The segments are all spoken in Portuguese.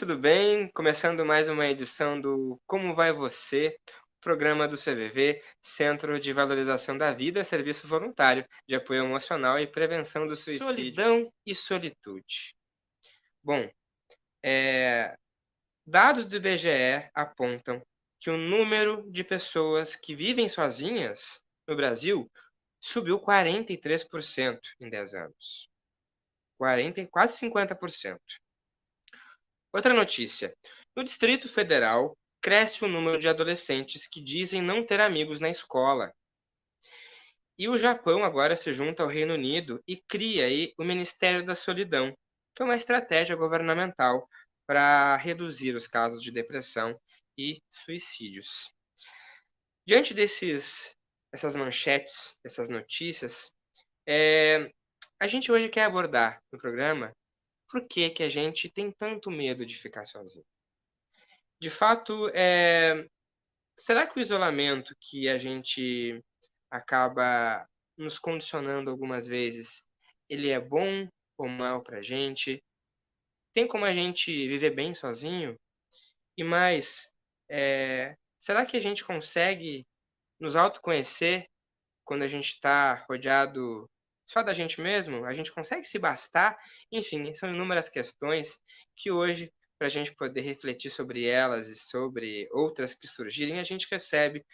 tudo bem? Começando mais uma edição do Como Vai Você? Programa do CVV, Centro de Valorização da Vida, Serviço Voluntário de Apoio Emocional e Prevenção do Suicídio. Solidão e solitude. Bom, dados do IBGE apontam que o número de pessoas que vivem sozinhas no Brasil subiu 43% em 10 anos. Quase 50%. Outra notícia. No Distrito Federal, cresce o número de adolescentes que dizem não ter amigos na escola. E o Japão agora se junta ao Reino Unido e cria aí o Ministério da Solidão, que é uma estratégia governamental para reduzir os casos de depressão e suicídios. Diante dessas manchetes, dessas notícias, a gente hoje quer abordar no programa por que a gente tem tanto medo de ficar sozinho. De fato, será que o isolamento que a gente acaba nos condicionando algumas vezes, ele é bom ou mal para a gente? Tem como a gente viver bem sozinho? E mais, será que a gente consegue nos autoconhecer quando a gente está rodeado só da gente mesmo? A gente consegue se bastar? Enfim, são inúmeras questões que hoje, para a gente poder refletir sobre elas e sobre outras que surgirem, a gente recebe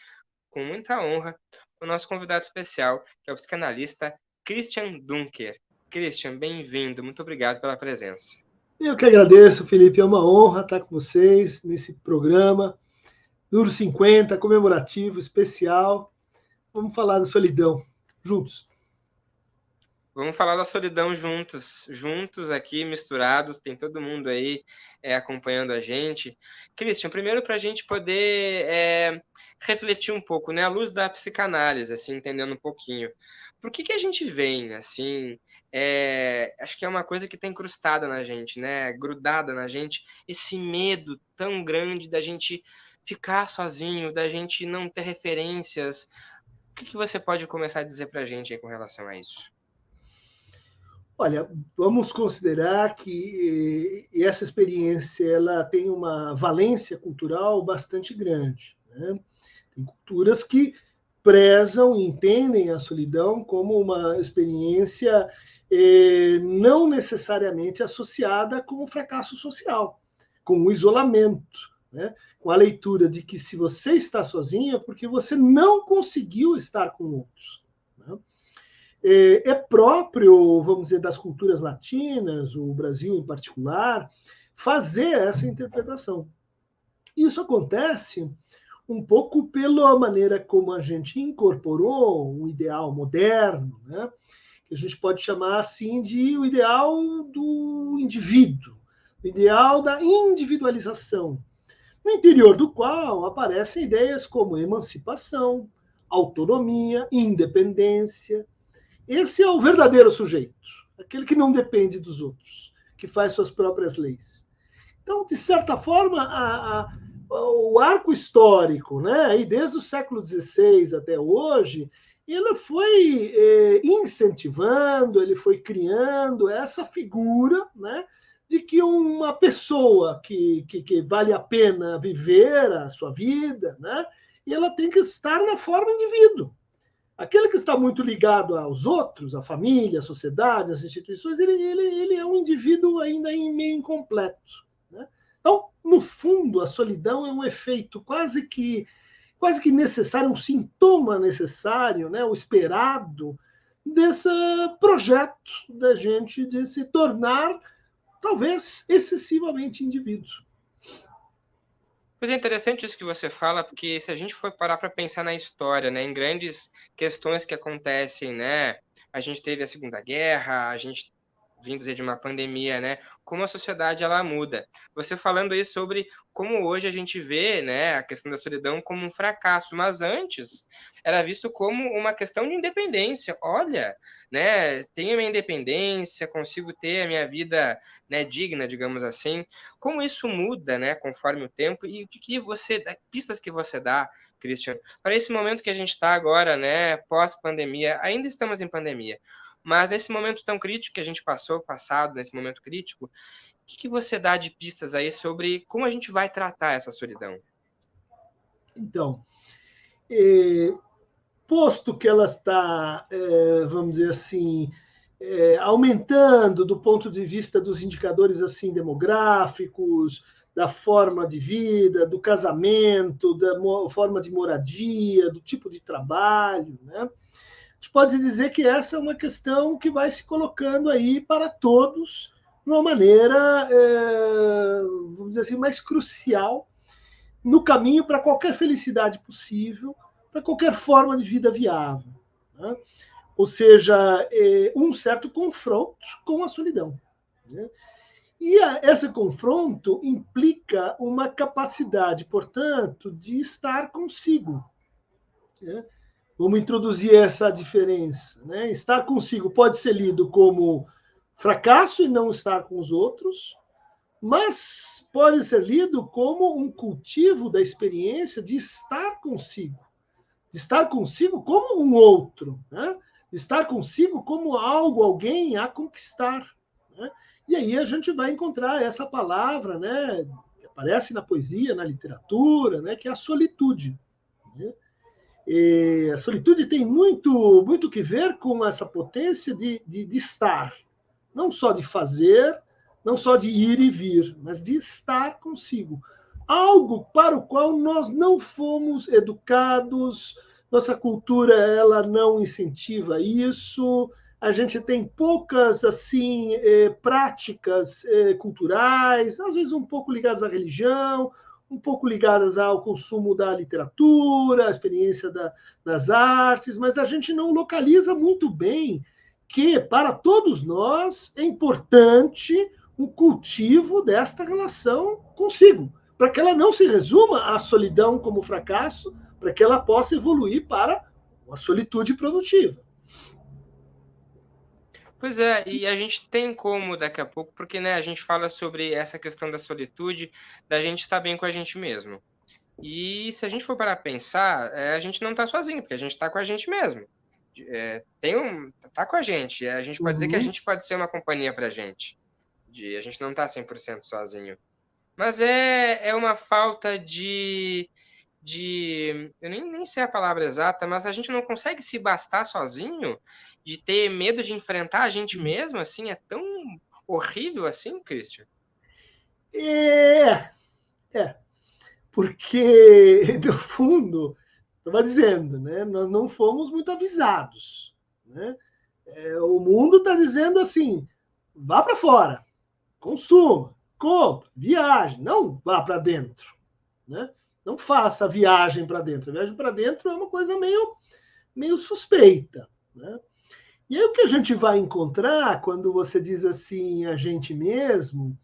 com muita honra o nosso convidado especial, que é o psicanalista Christian Dunker. Christian, bem-vindo, muito obrigado pela presença. Eu que agradeço, Felipe, é uma honra estar com vocês nesse programa, número 50, comemorativo, especial. Vamos falar da solidão, juntos. Vamos falar da solidão juntos aqui, misturados, tem todo mundo aí acompanhando a gente. Christian, primeiro para a gente poder refletir um pouco, né, à luz da psicanálise, assim, entendendo um pouquinho. Por que a gente vem, assim, acho que é uma coisa que está incrustada na gente, né, grudada na gente, esse medo tão grande da gente ficar sozinho, da gente não ter referências. O que você pode começar a dizer para a gente aí com relação a isso? Olha, vamos considerar que essa experiência ela tem uma valência cultural bastante grande, né? Tem culturas que prezam e entendem a solidão como uma experiência não necessariamente associada com o fracasso social, com o isolamento, né? Com a leitura de que se você está sozinho é porque você não conseguiu estar com outros. Né? É próprio, vamos dizer, das culturas latinas, o Brasil em particular, fazer essa interpretação. Isso acontece um pouco pela maneira como a gente incorporou um ideal moderno, né? Que a gente pode chamar assim de o ideal do indivíduo, o ideal da individualização, no interior do qual aparecem ideias como emancipação, autonomia, independência. Esse é o verdadeiro sujeito, aquele que não depende dos outros, que faz suas próprias leis. Então, de certa forma, o arco histórico, né, e desde o século XVI até hoje, ele foi incentivando, ele foi criando essa figura, né, de que uma pessoa que vale a pena viver a sua vida, né, e ela tem que estar na forma indivíduo. Aquele que está muito ligado aos outros, à família, à sociedade, às instituições, ele é um indivíduo ainda meio incompleto. Né? Então, no fundo, a solidão é um efeito quase que necessário, um sintoma necessário, né? O esperado desse projeto da gente de se tornar, talvez, excessivamente indivíduo. Pois é interessante isso que você fala, porque se a gente for parar para pensar na história, né, em grandes questões que acontecem, né, a gente teve a Segunda Guerra, a gente vindo de uma pandemia, né, como a sociedade ela muda. Você falando aí sobre como hoje a gente vê, né, a questão da solidão como um fracasso, mas antes era visto como uma questão de independência. Olha, né, tenho a minha independência, consigo ter a minha vida, né, digna, digamos assim. Como isso muda, né, conforme o tempo e o que você, pistas que você dá, Christian, para esse momento que a gente está agora, né, pós-pandemia, ainda estamos em pandemia, mas nesse momento tão crítico que a gente passou, nesse momento crítico, que você dá de pistas aí sobre como a gente vai tratar essa solidão? Então, posto que ela está, vamos dizer assim, aumentando do ponto de vista dos indicadores assim demográficos, da forma de vida, do casamento, da forma de moradia, do tipo de trabalho, né? A gente pode dizer que essa é uma questão que vai se colocando aí para todos de uma maneira, vamos dizer assim, mais crucial no caminho para qualquer felicidade possível, para qualquer forma de vida viável, né? Ou seja, um certo confronto com a solidão, né? E esse confronto implica uma capacidade, portanto, de estar consigo, né? Vamos introduzir essa diferença, né? Estar consigo pode ser lido como fracasso e não estar com os outros, mas pode ser lido como um cultivo da experiência de estar consigo como um outro, né? De estar consigo como algo, alguém a conquistar, né? E aí a gente vai encontrar essa palavra, né, que aparece na poesia, na literatura, né, que é a solitude, né? E a solitude tem muito que ver com essa potência de estar, não só de fazer, não só de ir e vir, mas de estar consigo. Algo para o qual nós não fomos educados, nossa cultura ela não incentiva isso, a gente tem poucas assim práticas culturais, às vezes um pouco ligadas à religião, um pouco ligadas ao consumo da literatura, à experiência das artes, mas a gente não localiza muito bem que, para todos nós, é importante um cultivo desta relação consigo, para que ela não se resuma à solidão como fracasso, para que ela possa evoluir para uma solitude produtiva. Pois é, e a gente tem como daqui a pouco, porque, né, a gente fala sobre essa questão da solitude, da gente estar bem com a gente mesmo. E se a gente for para pensar, a gente não está sozinho, porque a gente está com a gente mesmo. Tá com a gente. A gente pode dizer que a gente pode ser uma companhia para a gente. A gente não está 100% sozinho. Mas é uma falta eu nem sei a palavra exata, mas a gente não consegue se bastar sozinho, de ter medo de enfrentar a gente mesmo, assim, é tão horrível assim, Christian? É, porque, no fundo, estava dizendo, né, nós não fomos muito avisados, né? O mundo está dizendo assim, vá para fora, consuma, compre, viaje, não vá para dentro, né? Não faça viagem para dentro. A viagem para dentro é uma coisa meio suspeita, né? E aí o que a gente vai encontrar quando você diz assim, a gente mesmo,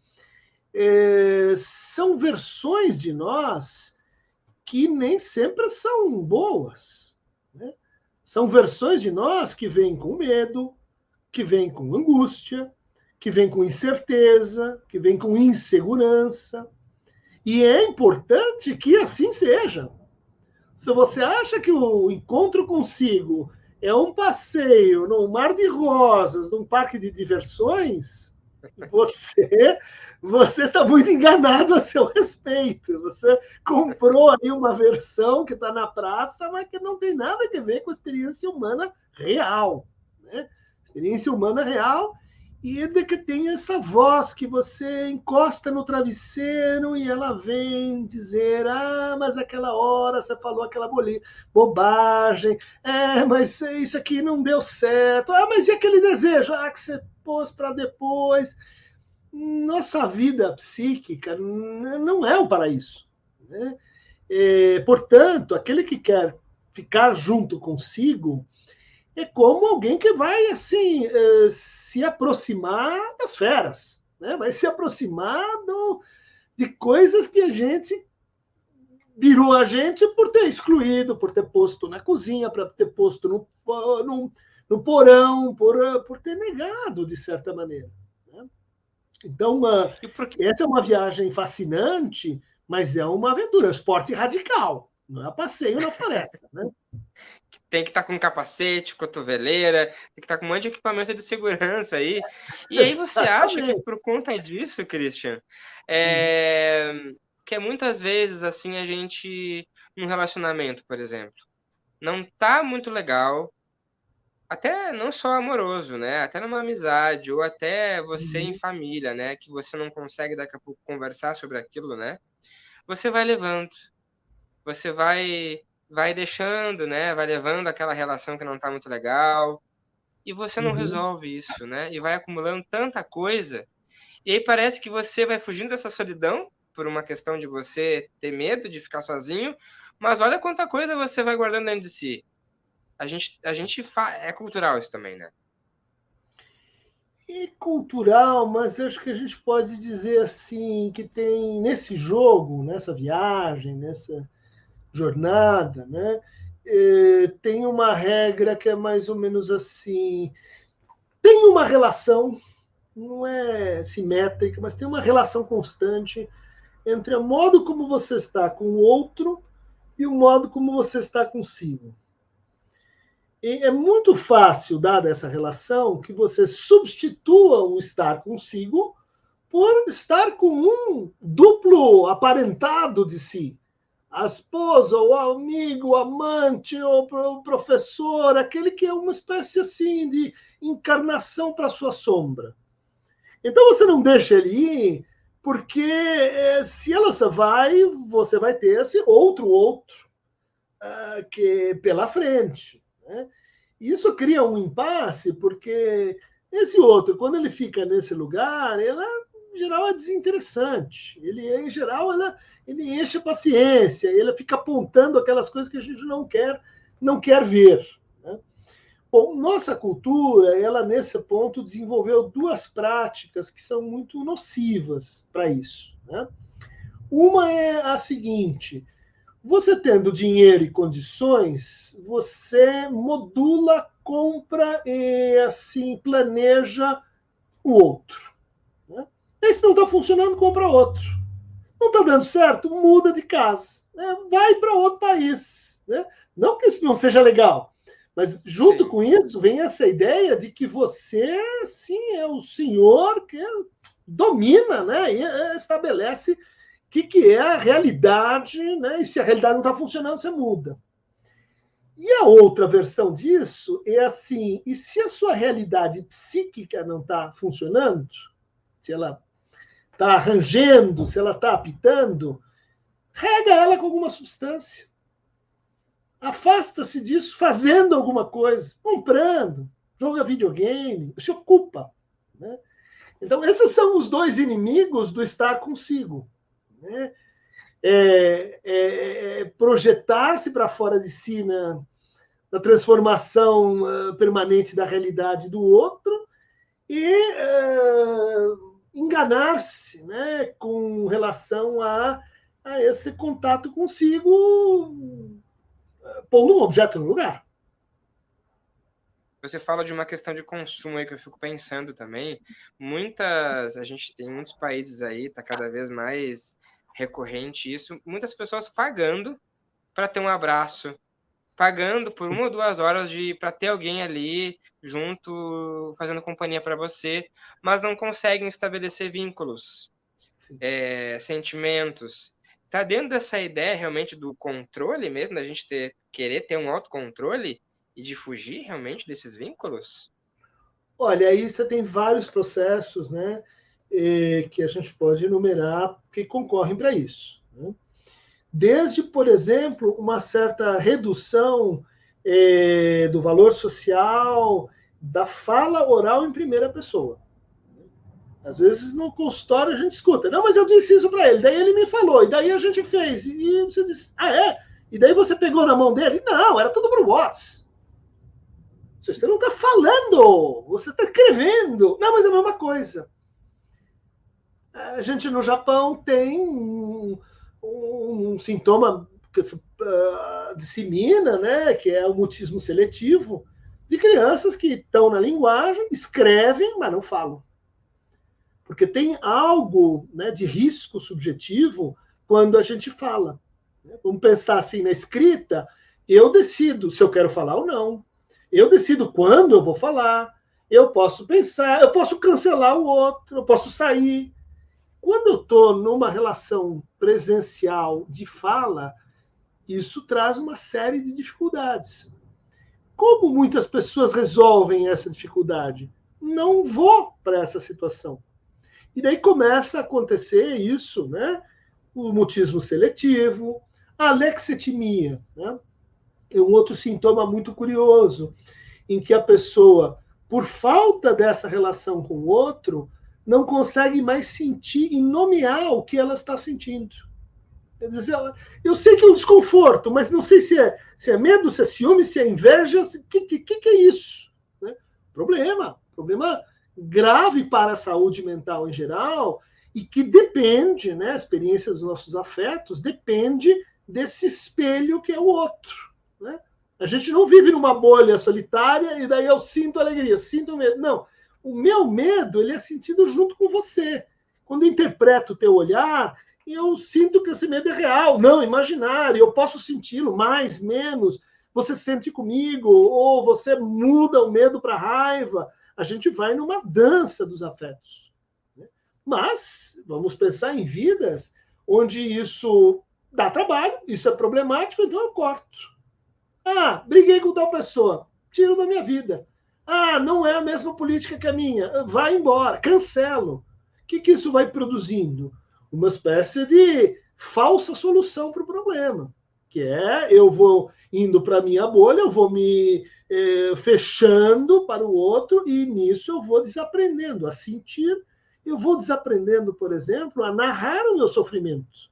são versões de nós que nem sempre são boas, né? São versões de nós que vêm com medo, que vêm com angústia, que vêm com incerteza, que vêm com insegurança. E é importante que assim seja. Se você acha que o encontro consigo é um passeio num mar de rosas, num parque de diversões, você, você está muito enganado a seu respeito. Você comprou ali uma versão que está na praça, mas que não tem nada a ver com a experiência humana real, né? Experiência humana real e de que tem essa voz que você encosta no travesseiro e ela vem dizer: ah, mas aquela hora você falou aquela bobagem, mas isso aqui não deu certo, ah, mas e aquele desejo que você pôs para depois. Nossa vida psíquica não é um paraíso, né? Portanto, aquele que quer ficar junto consigo é como alguém que vai assim se aproximar das feras, né? Vai se aproximar de coisas que a gente virou a gente por ter excluído, por ter posto na cozinha, por ter posto no porão, por ter negado de certa maneira, né? Então, essa é uma viagem fascinante, mas é uma aventura, é um esporte radical. Não é passeio na floresta, né? Tem que estar com capacete, cotoveleira, tem que estar com um monte de equipamento de segurança aí. E aí você acha que Exatamente. por conta disso, Christian, Uhum, que muitas vezes assim a gente num relacionamento, por exemplo, não tá muito legal, até não só amoroso, né? Até numa amizade ou até você em uhum, família, né? Que você não consegue daqui a pouco conversar sobre aquilo, né? Você vai levando, você vai deixando, né? Vai levando aquela relação que não tá muito legal e você não uhum. resolve isso, né? E vai acumulando tanta coisa e aí parece que você vai fugindo dessa solidão por uma questão de você ter medo de ficar sozinho, mas olha quanta coisa você vai guardando dentro de si. É cultural isso também, né? E cultural, mas eu acho que a gente pode dizer assim que tem nesse jogo, nessa viagem, nessa jornada, né? Tem uma regra que é mais ou menos assim: tem uma relação, não é simétrica, mas tem uma relação constante entre o modo como você está com o outro e o modo como você está consigo. E é muito fácil, dada essa relação, que você substitua o estar consigo por estar com um duplo aparentado de si. A esposa, o amigo, o amante, o professor, aquele que é uma espécie assim de encarnação para sua sombra. Então você não deixa ele ir, porque se ela vai, você vai ter esse outro que pela frente. Né? Isso cria um impasse, porque esse outro, quando ele fica nesse lugar, ele, em geral, é desinteressante. Ele, em geral, ele enche a paciência, ele fica apontando aquelas coisas que a gente não quer ver. Né? Bom, nossa cultura, ela nesse ponto desenvolveu duas práticas que são muito nocivas para isso. Né? Uma é a seguinte: você tendo dinheiro e condições, você modula, compra e assim planeja o outro. Né? E se não está funcionando, compra outro. Não está dando certo, muda de casa. Né? Vai para outro país. Né? Não que isso não seja legal, mas junto Sim. com isso vem essa ideia de que você, sim, é o senhor que domina, né? E estabelece que é a realidade, né? E se a realidade não está funcionando, você muda. E a outra versão disso é assim: e se a sua realidade psíquica não está funcionando, se ela está rangendo, se ela está apitando, rega ela com alguma substância. Afasta-se disso fazendo alguma coisa, comprando, joga videogame, se ocupa. Né? Então, esses são os dois inimigos do estar consigo. Né? Projetar-se para fora de si na transformação permanente da realidade do outro e enganar-se, né, com relação a esse contato consigo, pondo um objeto no lugar. Você fala de uma questão de consumo aí que eu fico pensando também. A gente tem muitos países aí, tá cada vez mais recorrente isso, muitas pessoas pagando para ter um abraço, pagando por 1 ou 2 horas de para ter alguém ali junto, fazendo companhia para você, mas não conseguem estabelecer vínculos, Sim. sentimentos. Tá dentro dessa ideia realmente do controle mesmo, da gente querer ter um autocontrole e de fugir realmente desses vínculos? Olha, aí você tem vários processos, né, que a gente pode enumerar que concorrem para isso. Né? Desde, por exemplo, uma certa redução do valor social da fala oral em primeira pessoa. Às vezes no consultório a gente escuta, não, mas eu disse isso para ele, daí ele me falou, e daí a gente fez. E você disse, ah, é? E daí você pegou na mão dele? Não, era tudo pro WhatsApp. Você não está falando, você está escrevendo. Não, mas é a mesma coisa. A gente no Japão tem um sintoma que se dissemina, né, que é o mutismo seletivo, de crianças que estão na linguagem, escrevem, mas não falam. Porque tem algo, né, de risco subjetivo quando a gente fala. Vamos pensar assim, na escrita, eu decido se eu quero falar ou não. Eu decido quando eu vou falar. Eu posso pensar, eu posso cancelar o outro, eu posso sair. Quando eu estou numa relação presencial de fala, isso traz uma série de dificuldades. Como muitas pessoas resolvem essa dificuldade? Não vou para essa situação. E daí começa a acontecer isso, né? O mutismo seletivo, a alexithymia, né? É um outro sintoma muito curioso, em que a pessoa, por falta dessa relação com o outro, não consegue mais sentir e nomear o que ela está sentindo. Quer dizer, eu sei que é um desconforto, mas não sei se é medo, se é ciúme, se é inveja, o que é isso? Né? Problema grave para a saúde mental em geral e que depende, né, a experiência dos nossos afetos depende desse espelho que é o outro. Né? A gente não vive numa bolha solitária e daí eu sinto alegria, sinto medo. Não, o meu medo ele é sentido junto com você. Quando eu interpreto o teu olhar, eu sinto que esse medo é real, não imaginário, eu posso senti-lo mais, menos, você sente comigo, ou você muda o medo para raiva, a gente vai numa dança dos afetos. Mas vamos pensar em vidas onde isso dá trabalho, isso é problemático, então eu corto. Ah, briguei com tal pessoa, tiro da minha vida. Ah, não é a mesma política que a minha, vai embora, cancelo. O que isso vai produzindo? Uma espécie de falsa solução para o problema, que é eu vou indo para a minha bolha, eu vou me fechando para o outro e nisso eu vou desaprendendo a sentir, eu vou desaprendendo, por exemplo, a narrar o meu sofrimento.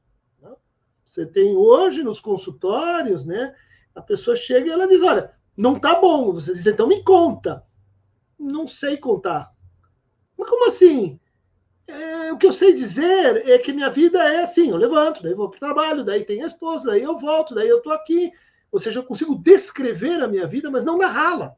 Você tem hoje nos consultórios, né? A pessoa chega e ela diz, olha, não tá bom. Você diz, então me conta. Não sei contar. Mas como assim? O que eu sei dizer é que minha vida é assim, eu levanto, daí vou para o trabalho, daí tem a esposa, daí eu volto, daí eu estou aqui. Ou seja, eu consigo descrever a minha vida, mas não narrá-la.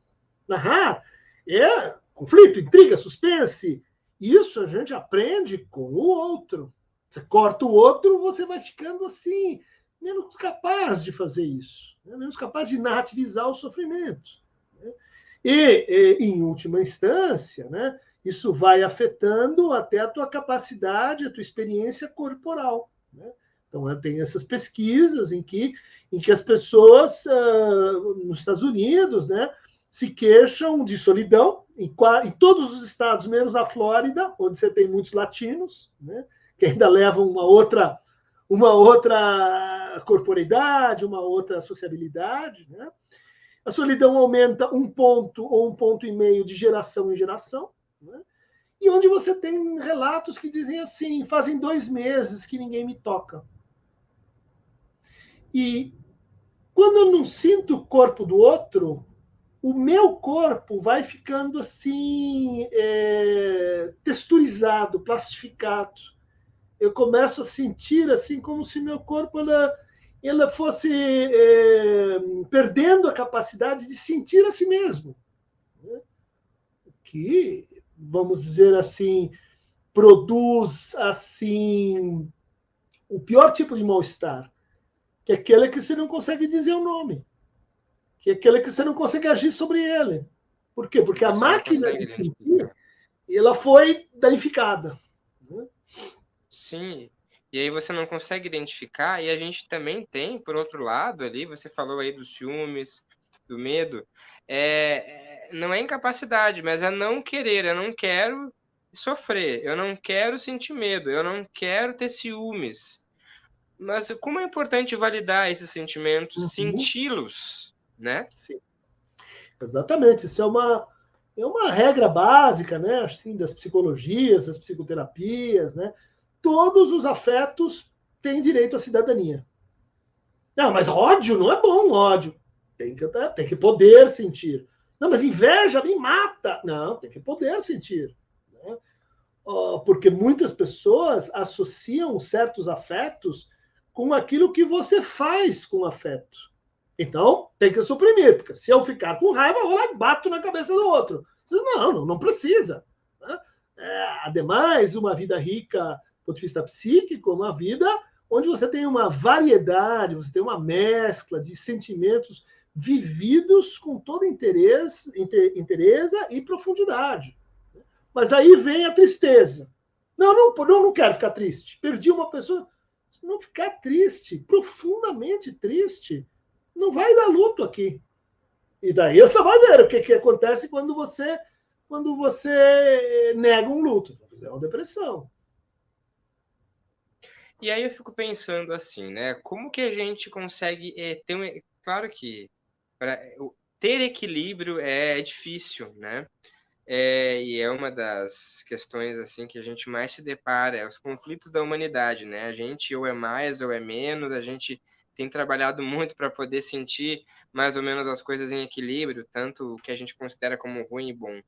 Narrar é conflito, intriga, suspense. Isso a gente aprende com o outro. Você corta o outro, você vai ficando assim, menos capaz de fazer isso, né? Menos capaz de narrativizar o sofrimento. Né? Em última instância, né, isso vai afetando até a tua capacidade, a tua experiência corporal. Né? Então, tem essas pesquisas em que as pessoas nos Estados Unidos, né, se queixam de solidão, em todos os estados, menos a Flórida, onde você tem muitos latinos, né, que ainda levam uma outra corporeidade, uma outra sociabilidade. Né? A solidão aumenta 1 ponto ou 1,5 ponto de geração em geração. Né? E onde você tem relatos que dizem assim, fazem 2 meses que ninguém me toca. E quando eu não sinto o corpo do outro, o meu corpo vai ficando assim, texturizado, plastificado. Eu começo a sentir assim como se meu corpo ela fosse perdendo a capacidade de sentir a si mesmo. Né? Que, vamos dizer assim, produz assim o pior tipo de mal-estar, que é aquele que você não consegue dizer o nome, que é aquele que você não consegue agir sobre ele. Por quê? Porque a máquina de sentir, ela foi danificada. Né? Sim, e aí você não consegue identificar, e a gente também tem, por outro lado, ali, você falou aí dos ciúmes, do medo, não é incapacidade, mas é não querer, eu não quero sofrer, eu não quero sentir medo, eu não quero ter ciúmes. Mas como é importante validar esses sentimentos, senti-los, né? Sim. Exatamente, isso é uma regra básica, né, assim, das psicologias, das psicoterapias, né? Todos os afetos têm direito à cidadania. Não, mas ódio não é bom, ódio. Tem que poder sentir. Não, mas inveja me mata. Não, tem que poder sentir. Né? Porque muitas pessoas associam certos afetos com aquilo que você faz com afeto. Então, tem que suprimir, porque se eu ficar com raiva, eu vou lá e bato na cabeça do outro. Não precisa. Né? Ademais, uma vida rica do ponto de vista psíquico, uma vida onde você tem uma variedade, você tem uma mescla de sentimentos vividos com todo interesse e profundidade. Mas aí vem a tristeza. Não quero ficar triste. Perdi uma pessoa. Se não ficar triste, profundamente triste, não vai dar luto aqui. E daí você vai ver o que acontece quando você nega um luto. É uma depressão. E aí eu fico pensando assim, né? Como que a gente consegue ter um... Claro que ter equilíbrio é difícil, né? E é uma das questões assim que a gente mais se depara, é os conflitos da humanidade, né? A gente ou é mais ou é menos, a gente tem trabalhado muito para poder sentir mais ou menos as coisas em equilíbrio, tanto o que a gente considera como ruim e bom.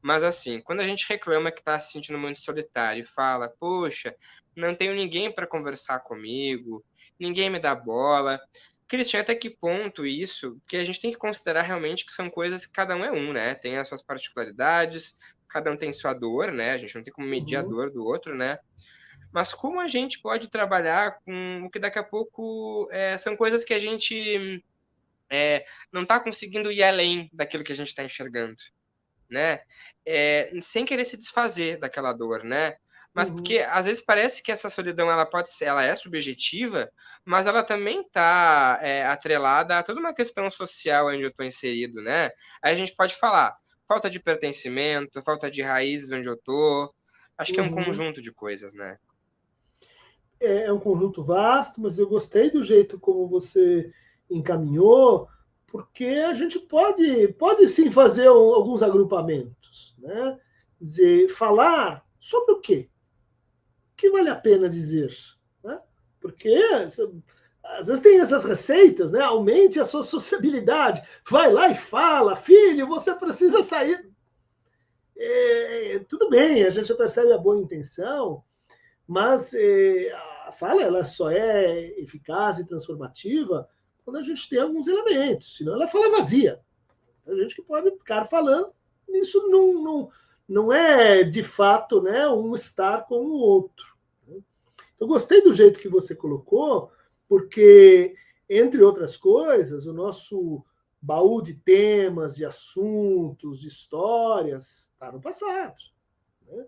Mas assim, quando a gente reclama que está se sentindo muito solitário e fala, poxa, não tenho ninguém para conversar comigo, ninguém me dá bola. Cristian, até que ponto isso? Porque a gente tem que considerar realmente que são coisas que cada um é um, né? Tem as suas particularidades, cada um tem sua dor, né? A gente não tem como medir a dor do outro, né? Mas como a gente pode trabalhar com o que daqui a pouco são coisas que a gente não está conseguindo ir além daquilo que a gente está enxergando, né? Sem querer se desfazer daquela dor, né? Mas porque às vezes parece que essa solidão ela é subjetiva, mas ela também está atrelada a toda uma questão social onde eu estou inserido, né? Aí a gente pode falar falta de pertencimento, falta de raízes onde eu estou. Acho que é um conjunto de coisas, né? É um conjunto vasto, mas eu gostei do jeito como você encaminhou, porque a gente pode sim fazer alguns agrupamentos, né? Dizer, falar sobre o quê? O que vale a pena dizer? Né? Porque às vezes tem essas receitas, né? Aumente a sua sociabilidade. Vai lá e fala, filho, você precisa sair. Tudo bem, a gente percebe a boa intenção, mas a fala ela só é eficaz e transformativa quando a gente tem alguns elementos, senão ela fala vazia. Tem gente que pode ficar falando, isso não é de fato, né, um estar com o outro. Eu gostei do jeito que você colocou, porque, entre outras coisas, o nosso baú de temas, de assuntos, de histórias, está no passado. Né?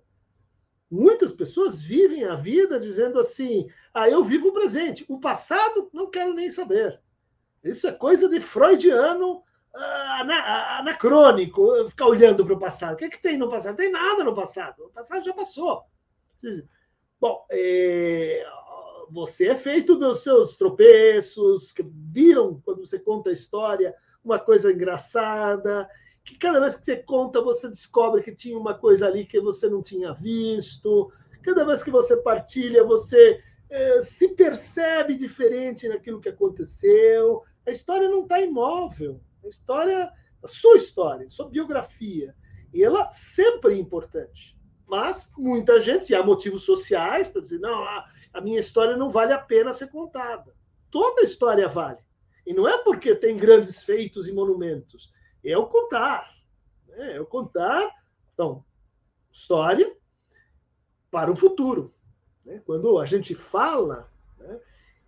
Muitas pessoas vivem a vida dizendo assim: eu vivo o presente, o passado não quero nem saber. Isso é coisa de freudiano anacrônico, ficar olhando para o passado. O que tem no passado? Não tem nada no passado. O passado já passou. Bom, você é feito dos seus tropeços, que viram quando você conta a história uma coisa engraçada, que cada vez que você conta, você descobre que tinha uma coisa ali que você não tinha visto. Cada vez que você partilha, você se percebe diferente naquilo que aconteceu. A história não está imóvel. A sua história, a sua biografia. E ela sempre é importante. Mas muita gente, se há motivos sociais, para dizer, não, a minha história não vale a pena ser contada. Toda história vale. E não é porque tem grandes feitos e monumentos. É o contar. Né? É o contar. Então, história para o futuro. Né? Quando a gente fala, né,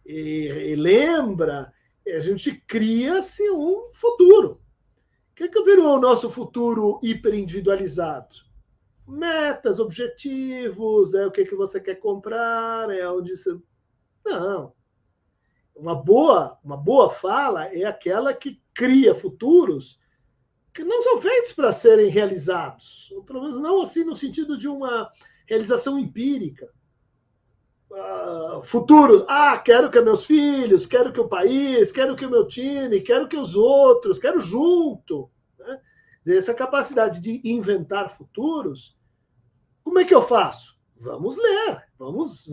e lembra, a gente cria-se um futuro. O que virou o nosso futuro hiperindividualizado? Metas, objetivos, o que você quer comprar, onde você... Não. Uma boa fala é aquela que cria futuros que não são feitos para serem realizados. Ou pelo menos não assim no sentido de uma realização empírica. Futuro, quero que meus filhos, quero que o país, quero que o meu time, quero que os outros, quero junto. Né? Essa capacidade de inventar futuros, como é que eu faço? Vamos ler, vamos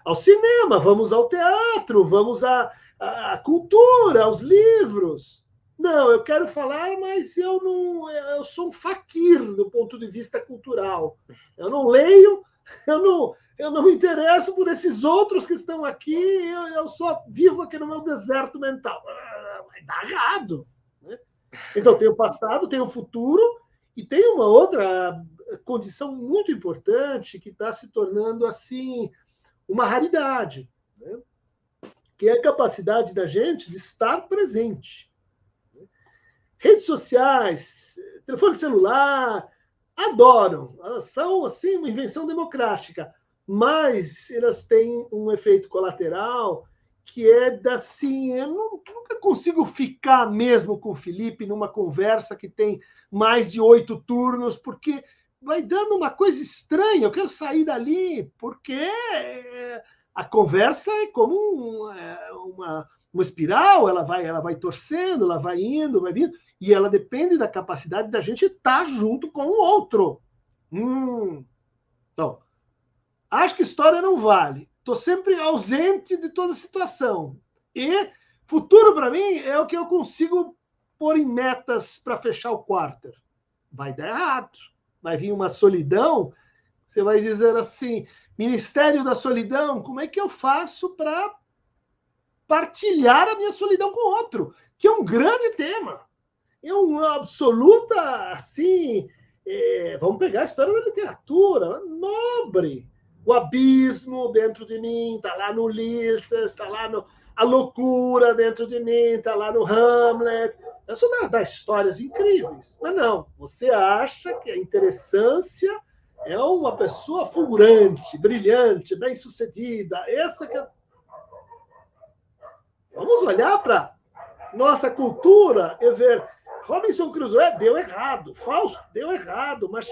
ao cinema, vamos ao teatro, vamos à cultura, aos livros. Não, eu quero falar, mas eu sou um faquir do ponto de vista cultural. Eu não leio, eu não me interesso por esses outros que estão aqui, eu só vivo aqui no meu deserto mental. Vai dar errado. Né? Então, tem o passado, tem o futuro, e tem uma outra condição muito importante que está se tornando assim uma raridade. Né? que é a capacidade da gente de estar presente. Redes sociais, telefone celular, adoram. Elas são, assim, uma invenção democrática, mas elas têm um efeito colateral que é assim, eu nunca consigo ficar mesmo com o Felipe numa conversa que tem mais de 8 turnos, porque vai dando uma coisa estranha, eu quero sair dali, porque a conversa é como uma espiral, ela vai torcendo, ela vai indo, vai vindo, e ela depende da capacidade da gente estar junto com o outro. Então, acho que história não vale. Estou sempre ausente de toda a situação. E futuro, para mim, é o que eu consigo pôr em metas para fechar o quarter. Vai dar errado. Vai vir uma solidão. Você vai dizer assim, Ministério da Solidão, como é que eu faço para partilhar a minha solidão com o outro? Que é um grande tema. É uma absoluta, assim... vamos pegar a história da literatura, nobre. O abismo dentro de mim, está lá no Ulisses, está lá a loucura dentro de mim, está lá no Hamlet. Essas são das histórias incríveis. Mas não, você acha que a interessância é uma pessoa fulgurante, brilhante, bem-sucedida. Essa que é... Vamos olhar para nossa cultura e ver... Robinson Crusoe deu errado, Fausto deu errado, mas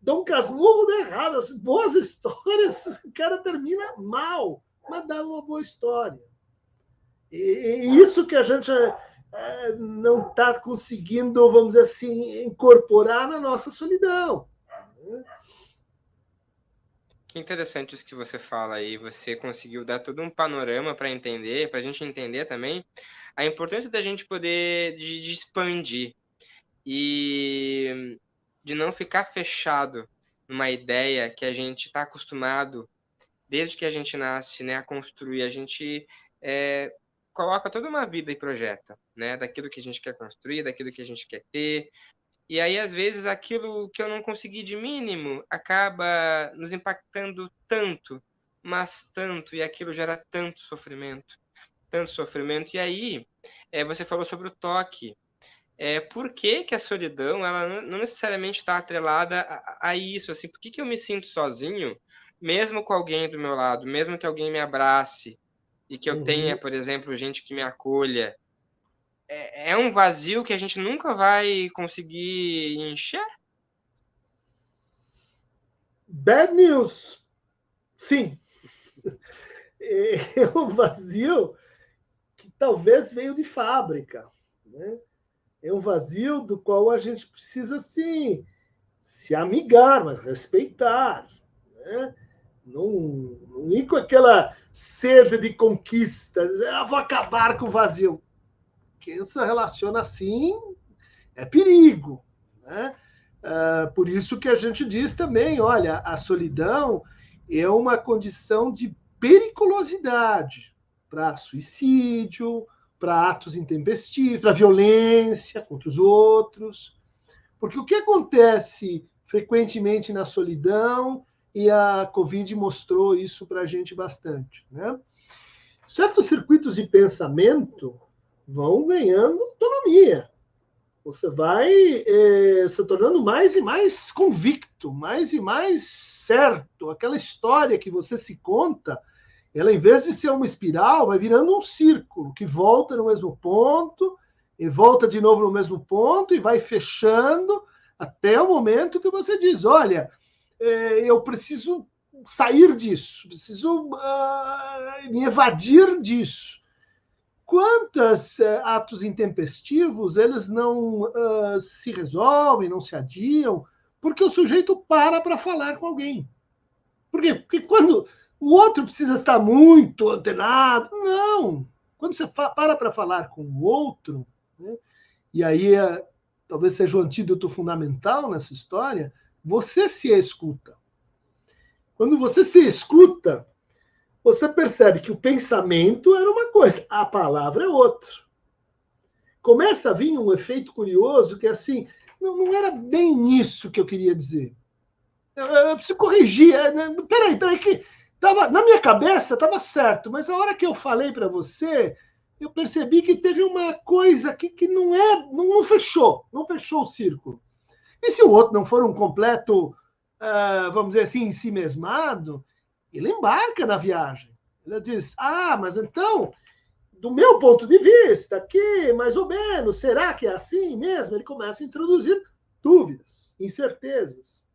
Dom Casmurro deu errado. As boas histórias, o cara termina mal, mas dá uma boa história. E isso que a gente não está conseguindo, vamos dizer assim, incorporar na nossa solidão. Que interessante isso que você fala aí. Você conseguiu dar todo um panorama para entender, para a gente entender também a importância da gente poder de expandir e de não ficar fechado numa ideia que a gente está acostumado desde que a gente nasce, né, a construir. A gente coloca toda uma vida e projeta, né, daquilo que a gente quer construir, daquilo que a gente quer ter. E aí, às vezes, aquilo que eu não consegui de mínimo acaba nos impactando tanto, mas tanto, e aquilo gera tanto sofrimento, tanto sofrimento. E aí, você falou sobre o toque. Por que que a solidão, ela não necessariamente está atrelada a isso? Assim, por que que eu me sinto sozinho, mesmo com alguém do meu lado, mesmo que alguém me abrace, e que eu tenha, por exemplo, gente que me acolha? É um vazio que a gente nunca vai conseguir encher? Bad news. Sim. É um vazio que talvez veio de fábrica, né? É um vazio do qual a gente precisa, sim, se amigar, mas respeitar, né? Não ir com aquela sede de conquista, dizer, vou acabar com o vazio. Quem se relaciona assim é perigo, né? Por isso que a gente diz também, olha, a solidão é uma condição de periculosidade para suicídio, para atos intempestivos, para violência contra os outros. Porque o que acontece frequentemente na solidão, e a Covid mostrou isso para a gente bastante, né? Certos circuitos de pensamento vão ganhando autonomia. Você vai se tornando mais e mais convicto, mais e mais certo. Aquela história que você se conta, ela, em vez de ser uma espiral, vai virando um círculo que volta no mesmo ponto, e volta de novo no mesmo ponto, e vai fechando até o momento que você diz, olha, eu preciso sair disso, preciso me evadir disso. Quantos atos intempestivos eles não se resolvem, não se adiam, porque o sujeito para falar com alguém. Por quê? Porque quando o outro precisa estar muito antenado, não. Quando você para falar com o outro, né, e aí talvez seja o antídoto fundamental nessa história, você se escuta. Quando você se escuta, você percebe que o pensamento era uma coisa, a palavra é outra. Começa a vir um efeito curioso que é assim, não era bem isso que eu queria dizer. Eu preciso corrigir. Peraí, que Na minha cabeça estava certo, mas a hora que eu falei para você, eu percebi que teve uma coisa aqui que não fechou o círculo. E se o outro não for um completo, vamos dizer assim, ensimesmado, ele embarca na viagem. Ele diz, mas então, do meu ponto de vista, aqui, mais ou menos, será que é assim mesmo? Ele começa a introduzir dúvidas, incertezas.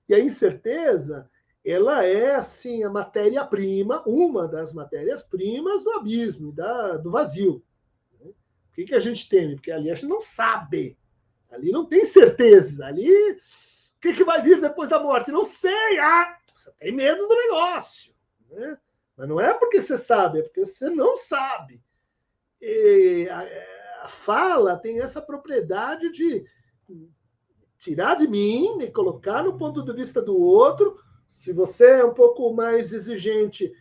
E a incerteza, ela é, assim, a matéria-prima, uma das matérias-primas do abismo, do vazio. Por que a gente teme? Porque ali a gente não sabe. Ali não tem certeza. Ali, o que vai vir depois da morte? Não sei. Você tem medo do negócio. Né? Mas não é porque você sabe, é porque você não sabe. E a fala tem essa propriedade de tirar de mim, me colocar no ponto de vista do outro. Se você é um pouco mais exigente,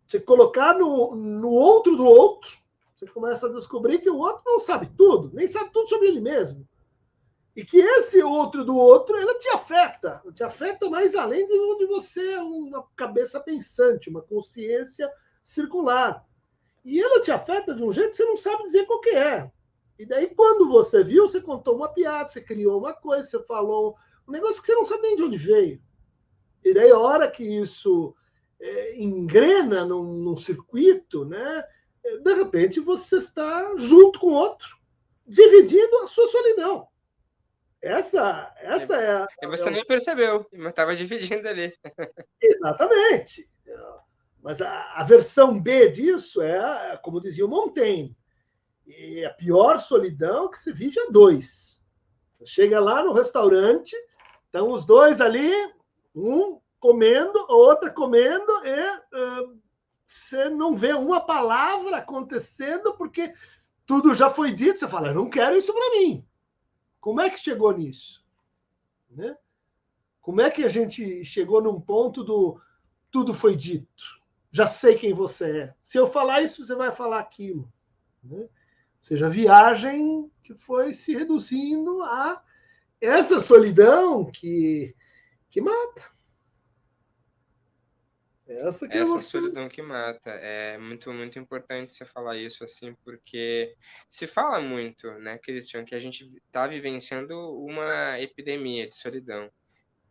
te colocar no outro do outro, você começa a descobrir que o outro não sabe tudo, nem sabe tudo sobre ele mesmo. E que esse outro do outro, ele te afeta mais além de onde você é uma cabeça pensante, uma consciência circular. E ela te afeta de um jeito que você não sabe dizer qual que é. E daí, quando você viu, você contou uma piada, você criou uma coisa, você falou um negócio que você não sabe nem de onde veio. E daí, a hora que isso engrena num circuito, né, de repente você está junto com o outro, dividindo a sua solidão. Essa é a... E você nem percebeu, mas estava dividindo ali. Exatamente. Mas a versão B disso é, como dizia o Montaigne, é a pior solidão que se vive a dois. Chega lá no restaurante, estão os dois ali, um comendo, a outra comendo, e você não vê uma palavra acontecendo, porque tudo já foi dito, você fala, eu não quero isso para mim. Como é que chegou nisso? Né? Como é que a gente chegou num ponto do tudo foi dito? Já sei quem você é. Se eu falar isso, você vai falar aquilo. Né? Ou seja, a viagem que foi se reduzindo a essa solidão que mata. Essa solidão que mata. É muito, muito importante você falar isso, assim, porque se fala muito, né, Christian, que a gente está vivenciando uma epidemia de solidão.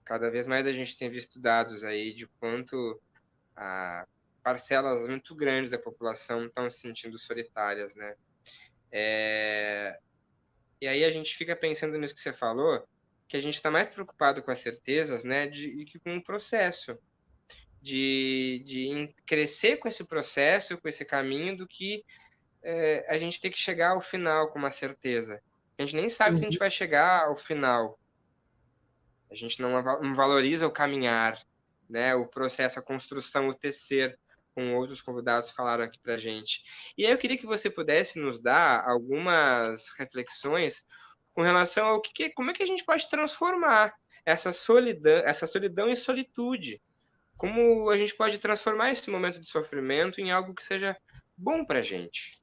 Cada vez mais a gente tem visto dados aí de quanto parcelas muito grandes da população estão se sentindo solitárias, né? E aí a gente fica pensando nisso que você falou, que a gente está mais preocupado com as certezas, né, de que com o processo. De crescer com esse processo, com esse caminho, do que a gente ter que chegar ao final com uma certeza. A gente nem sabe se a gente vai chegar ao final. A gente não valoriza o caminhar, né? O processo, a construção, o tecer, como outros convidados falaram aqui para a gente. E aí eu queria que você pudesse nos dar algumas reflexões com relação ao como é que a gente pode transformar essa solidão em solitude. Como a gente pode transformar esse momento de sofrimento em algo que seja bom para a gente?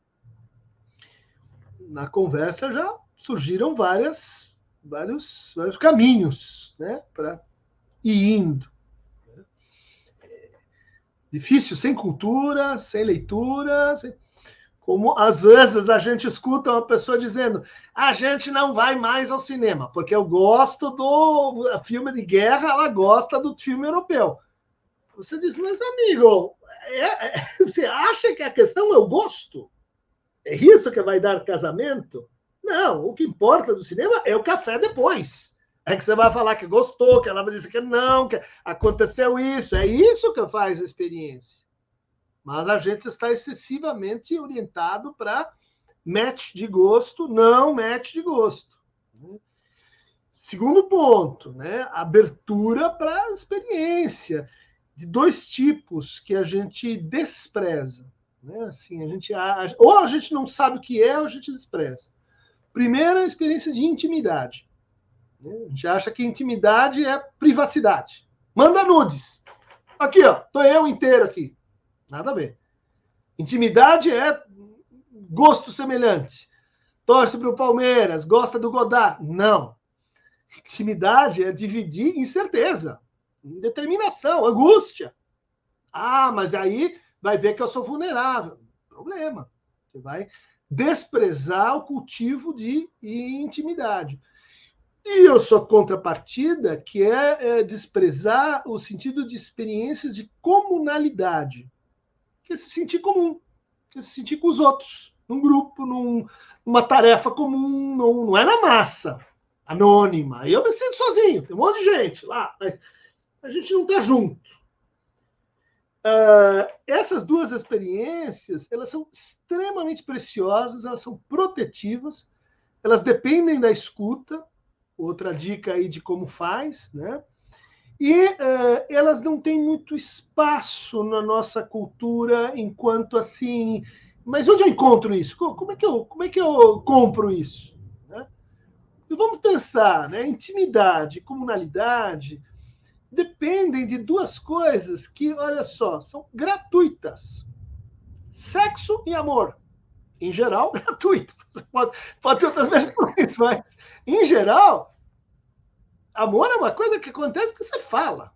Na conversa já surgiram vários caminhos, né, para ir indo. Difícil, sem cultura, sem leitura, como às vezes a gente escuta uma pessoa dizendo a gente não vai mais ao cinema, porque eu gosto do filme de guerra, ela gosta do filme europeu. Você diz, mas amigo, você acha que a questão é o gosto? É isso que vai dar casamento? Não, o que importa do cinema é o café depois. É que você vai falar que gostou, que ela vai dizer que não, que aconteceu isso. É isso que faz a experiência. Mas a gente está excessivamente orientado para match de gosto, não match de gosto. Segundo ponto, né? Abertura para a experiência de dois tipos que a gente despreza. Né? Assim, ou a gente não sabe o que é, ou a gente despreza. Primeiro, a experiência de intimidade. Né? A gente acha que intimidade é privacidade. Manda nudes. Aqui, ó, tô eu inteiro aqui. Nada a ver. Intimidade é gosto semelhante. Torce para o Palmeiras, gosta do Godard. Não. Intimidade é dividir incerteza, indeterminação, angústia. Ah, mas aí vai ver que eu sou vulnerável. Problema. Você vai desprezar o cultivo de intimidade. E a sua contrapartida, que é desprezar o sentido de experiências de comunalidade, que é se sentir comum, que é se sentir com os outros, num grupo, numa tarefa comum, não é na massa, anônima. Aí eu me sinto sozinho, tem um monte de gente lá, mas a gente não está junto. Essas duas experiências, elas são extremamente preciosas, elas são protetivas, elas dependem da escuta, outra dica aí de como faz, né? E elas não têm muito espaço na nossa cultura enquanto assim, mas onde eu encontro isso? Como é que eu compro isso? Né? E vamos pensar, né? Intimidade, comunalidade, dependem de duas coisas que, olha só, são gratuitas. Sexo e amor. Em geral, gratuito. Você pode ter outras versões, mas, em geral, amor é uma coisa que acontece porque você fala.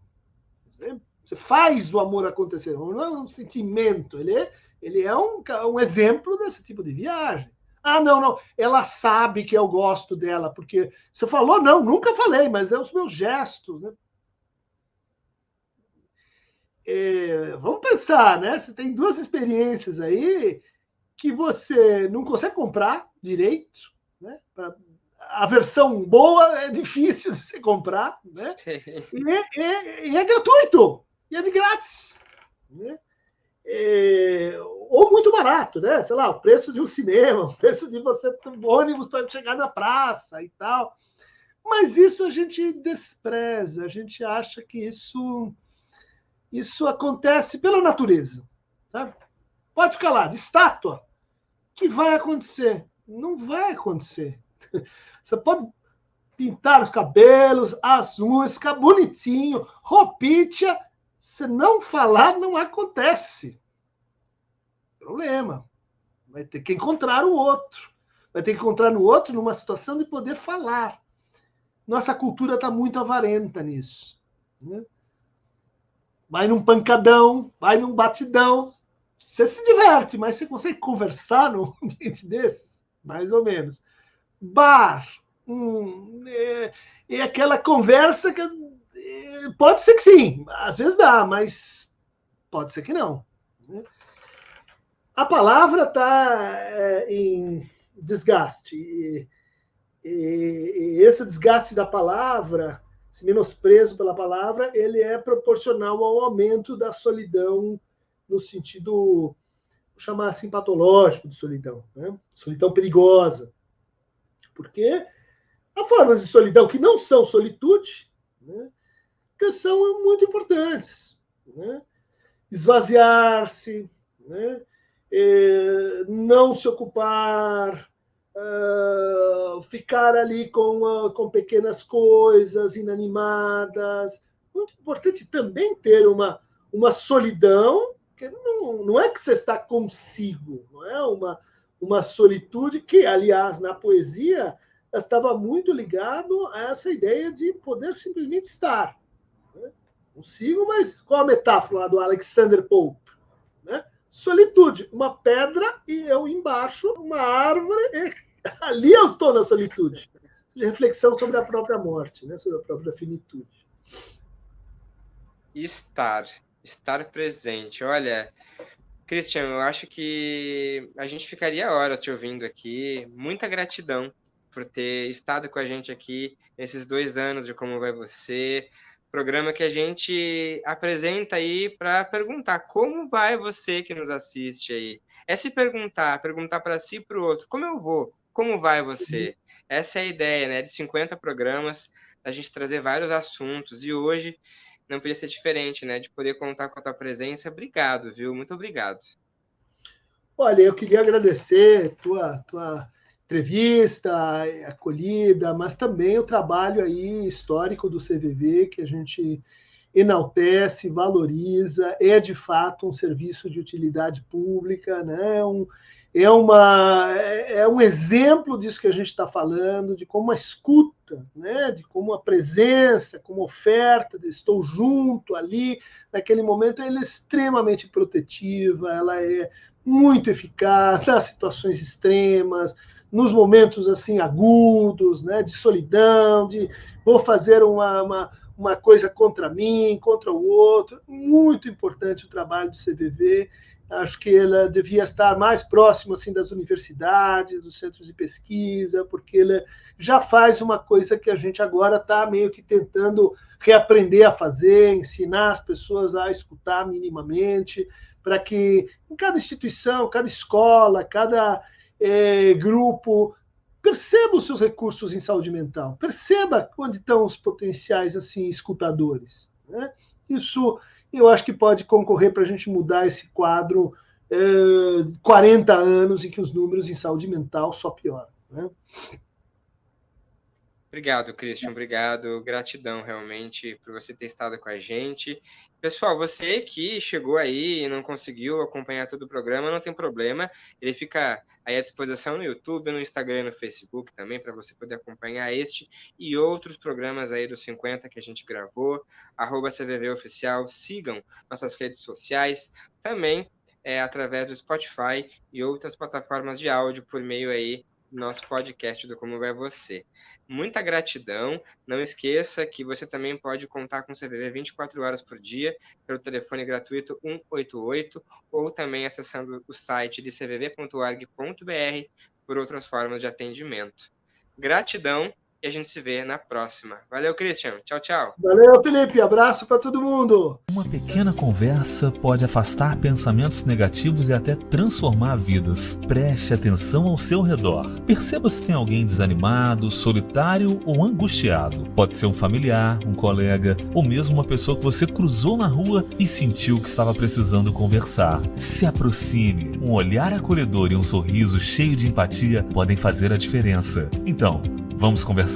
Você faz o amor acontecer. Não é um sentimento. Ele é um exemplo desse tipo de viagem. Ah, não. Ela sabe que eu gosto dela, porque você falou, não, nunca falei, mas é os meus gestos, né? Vamos pensar, né? Você tem duas experiências aí que você não consegue comprar direito, né? A versão boa é difícil de você comprar, né? E é gratuito, e é de grátis, né? Ou muito barato, né? Sei lá, o preço de um cinema, o preço de você ter um ônibus para chegar na praça e tal. Mas isso a gente despreza, a gente acha que isso acontece pela natureza. Tá? Pode ficar lá, de estátua, que vai acontecer. Não vai acontecer. Você pode pintar os cabelos, as unhas, ficar bonitinho, roupinha, se não falar, não acontece. Problema. Vai ter que encontrar o outro. Vai ter que encontrar no outro numa situação de poder falar. Nossa cultura está muito avarenta nisso. Né? Vai num pancadão, vai num batidão. Você se diverte, mas você consegue conversar num ambiente desses? Mais ou menos. Bar. É aquela conversa que pode ser que sim, às vezes dá, mas pode ser que não. Né? A palavra está em desgaste. E esse desgaste da palavra, esse menosprezo pela palavra, ele é proporcional ao aumento da solidão no sentido, vou chamar assim, patológico de solidão. Né? Solidão perigosa. Porque há formas de solidão que não são solitude, né? Que são muito importantes. Né? Esvaziar-se, né? Não se ocupar, ficar ali com pequenas coisas inanimadas. Muito importante também ter uma solidão, que não é que você está consigo, não é uma solitude que, aliás, na poesia, estava muito ligado a essa ideia de poder simplesmente estar. Né? Consigo, mas qual a metáfora lá do Alexander Pope? Né? Solitude, uma pedra e eu embaixo, uma árvore, e ali eu estou na solitude. Reflexão sobre a própria morte, né? Sobre a própria finitude. Estar presente. Olha, Christian, eu acho que a gente ficaria horas te ouvindo aqui. Muita gratidão por ter estado com a gente aqui nesses 2 anos de Como Vai Você, programa que a gente apresenta aí para perguntar como vai você que nos assiste aí. É se perguntar para si e para o outro, como eu vou? Como vai você? Essa é a ideia, né, de 50 programas, a gente trazer vários assuntos, e hoje não podia ser diferente, né, de poder contar com a tua presença. Obrigado, viu? Muito obrigado. Olha, eu queria agradecer tua entrevista, acolhida, mas também o trabalho aí histórico do CVV, que a gente enaltece, valoriza, é de fato um serviço de utilidade pública, né? é um exemplo disso que a gente está falando, de como a escuta, né, de como a presença, como oferta, de estou junto ali, naquele momento, ela é extremamente protetiva, ela é muito eficaz nas situações extremas, nos momentos assim agudos, né, de solidão, de vou fazer uma coisa contra mim, contra o outro. Muito importante o trabalho do CVV. Acho que ela devia estar mais próxima assim, das universidades, dos centros de pesquisa, porque ela já faz uma coisa que a gente agora está meio que tentando reaprender a fazer, ensinar as pessoas a escutar minimamente, para que em cada instituição, cada escola, cada grupo perceba os seus recursos em saúde mental, perceba onde estão os potenciais assim escutadores, né? Isso eu acho que pode concorrer para a gente mudar esse quadro 40 anos em que os números em saúde mental só pioram, né? Obrigado, Christian. Obrigado. Gratidão, realmente, por você ter estado com a gente. Pessoal, você que chegou aí e não conseguiu acompanhar todo o programa, não tem problema. Ele fica aí à disposição no YouTube, no Instagram e no Facebook também, para você poder acompanhar este e outros programas aí dos 50 que a gente gravou. @CVV Oficial. Sigam nossas redes sociais. Também através do Spotify e outras plataformas de áudio por meio aí nosso podcast do Como Vai Você. Muita gratidão. Não esqueça que você também pode contar com o CVV 24 horas por dia pelo telefone gratuito 188 ou também acessando o site de cvv.org.br por outras formas de atendimento. Gratidão e a gente se vê na próxima. Valeu, Christian. Tchau, tchau. Valeu, Felipe. Abraço para todo mundo. Uma pequena conversa pode afastar pensamentos negativos e até transformar vidas. Preste atenção ao seu redor. Perceba se tem alguém desanimado, solitário ou angustiado. Pode ser um familiar, um colega ou mesmo uma pessoa que você cruzou na rua e sentiu que estava precisando conversar. Se aproxime. Um olhar acolhedor e um sorriso cheio de empatia podem fazer a diferença. Então, vamos conversar?